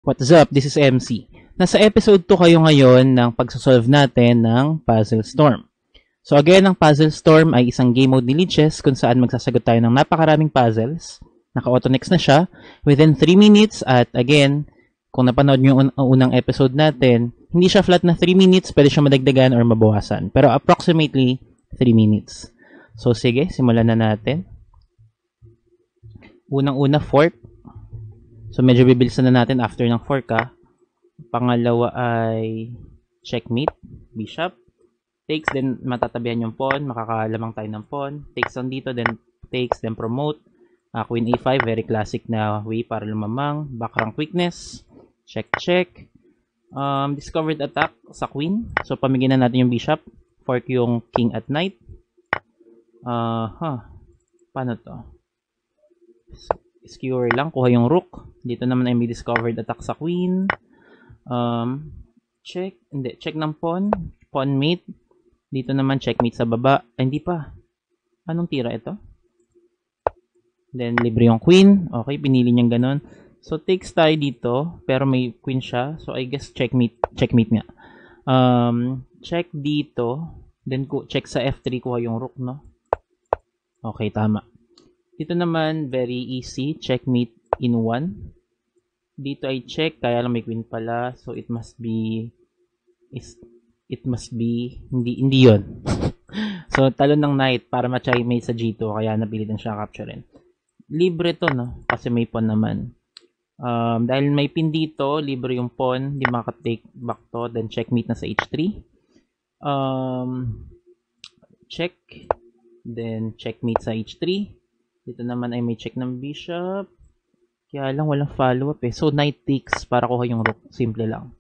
What's up? This is MC. Nasa episode 2 kayo ngayon ng pagsosolve natin ng Puzzle Storm. So again, ang Puzzle Storm ay isang game mode ni Liches kung saan magsasagot tayo ng napakaraming puzzles. Naka-auto-next na siya within 3 minutes at again, kung napanood nyo yung unang episode natin, hindi siya flat na 3 minutes, pwede siya madagdagan or mabawasan. Pero approximately 3 minutes. So sige, simulan na natin. Unang-una, fork. So, medyo bibilisan na natin after ng fork, ha. Pangalawa ay checkmate, bishop. Takes, then matatabihan yung pawn. Makakalamang tayo ng pawn. Takes on dito, then takes, then promote. Queen a5, very classic na way para lumamang. Back rank weakness. Check, check. Discovered attack sa queen. So, pamigyan na natin yung bishop. Fork yung king at knight. Paano to? Skewer lang, kuha yung rook. Dito naman ay may discovered attack sa queen. Check ng pawn. Pawn mate. Dito naman checkmate sa baba. Ay, hindi pa. Anong tira ito? Then, libre yung queen. Okay, pinili niyang ganun. So, takes tayo dito. Pero may queen siya. So, I guess checkmate. Checkmate nga. Check dito. Then, check sa F3. Kuha yung rook, no? Okay, tama. Dito naman, very easy. Checkmate in 1. Dito ay check. Kaya lang may queen pala. So, it must be, hindi yun. So, talon ng knight para ma-checkmate sa G2. Kaya napilitan siya capturein. Libre to, no? Kasi may pawn naman. Dahil may pin dito, libre yung pawn. Hindi maka-take back to. Then, checkmate na sa H3. Check. Then, checkmate sa H3. Dito naman ay may check ng bishop. Kaya lang walang follow-up eh. So, knight takes para kuha yung rook. Simple lang.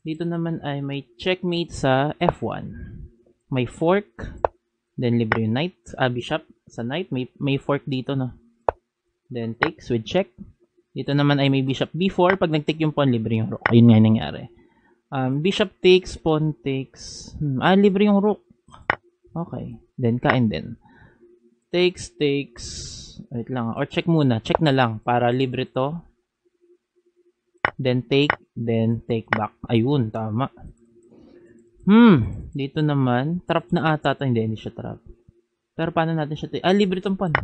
Dito naman ay may checkmate sa F1. May fork. Then, libre yung knight. Bishop sa knight. May fork dito, no? Then, takes with check. Dito naman ay may bishop B4. Pag nag-take yung pawn, libre yung rook. Ayun nga yung nangyari. Bishop takes, pawn takes. Libre yung rook. Okay. Then, kain din. Takes. Wait lang. Or check muna. Check na lang. Para libre to. Then take back. Ayun. Tama. Dito naman. Trap na ata. Hindi siya trap. Pero paano natin siya take? Libre tong pawn.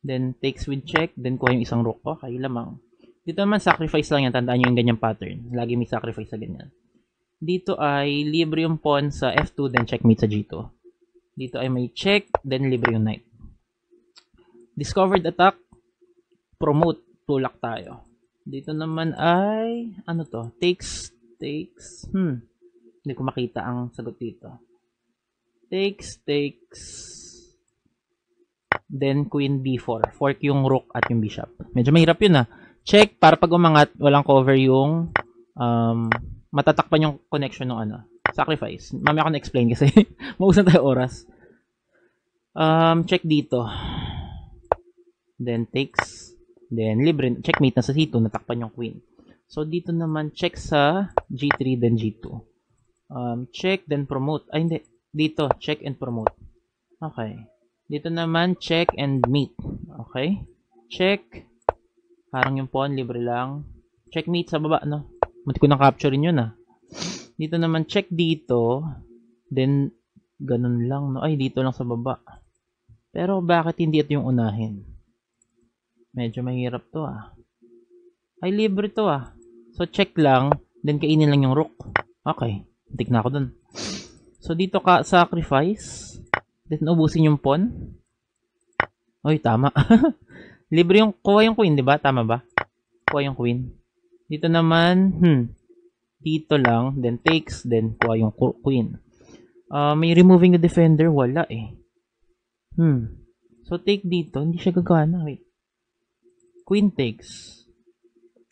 Then takes with check. Then kuha yung isang rook. Okay, lamang. Dito naman sacrifice lang yan. Tandaan nyo yung ganyang pattern. Lagi may sacrifice sa ganyan. Dito ay libre yung pawn sa F2. Then checkmate sa G2. Dito ay may check. Then libre yung knight. Discovered attack, promote, tulak tayo. Dito naman ay, ano to? Takes. Hindi ko makita ang sagot dito. Takes. Then queen B4. Fork yung rook at yung bishop. Medyo mahirap yun Check, para pag umangat, walang cover yung, matatakpan yung connection ng sacrifice. Mamaya ako na-explain kasi mausap tayo oras. Check dito. Then takes. Then libre. Checkmate na sa C2. Natakpan yung queen. So dito naman check sa G3 then G2. Check then promote. Hindi. Dito check and promote. Okay. Dito naman check and mate. Okay. Check. Parang yung pawn libre lang. Checkmate sa baba, no? Mati ko nang capturein yun Dito naman check dito. Then ganun lang, no? Ay, dito lang sa baba. Pero bakit hindi ito yung unahin? Medyo mahirap to Ay, libre to So, check lang. Then, kainin lang yung rook. Okay. Tik na ako dun. So, dito ka sacrifice. Then, ubusin yung pawn. Oy, tama. Libre yung, kuha yung queen, di ba? Tama ba? Kuha yung queen. Dito naman, dito lang. Then, takes. Then, kuha yung queen. May removing the defender. Wala So, take dito. Hindi siya gagana. Wait. Queen takes.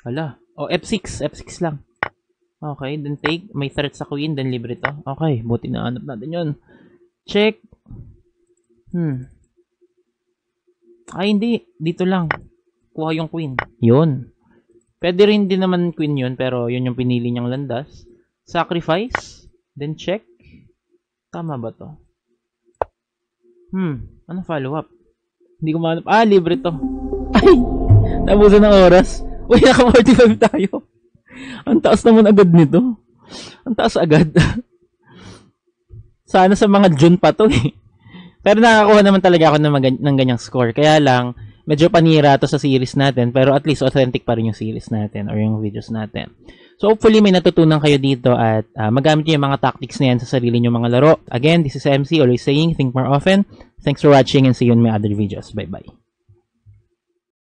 Hala. F6. F6 lang. Okay. Then take. May threat sa queen. Then libre to. Okay. Buti na hanap natin yun. Check. Ay, hindi. Dito lang. Kuha yung queen. Yun. Pwede rin din naman queen yun. Pero yun yung pinili niyang landas. Sacrifice. Then check. Tama ba to? Ano follow up? Hindi ko mahanap. Libre to. Ay! Nabusan ng oras. Uy, naka 45 tayo. Ang taas naman agad nito. Ang taas agad. Sana sa mga June pa to eh. Pero nakakuha naman talaga ako ng ganyang score. Kaya lang, medyo panira to sa series natin. Pero at least authentic pa rin yung series natin or yung videos natin. So hopefully may natutunan kayo dito at magamit nyo yung mga tactics na yan sa sarili nyo mga laro. Again, this is MC, always saying, think more often. Thanks for watching and see you in my other videos. Bye-bye.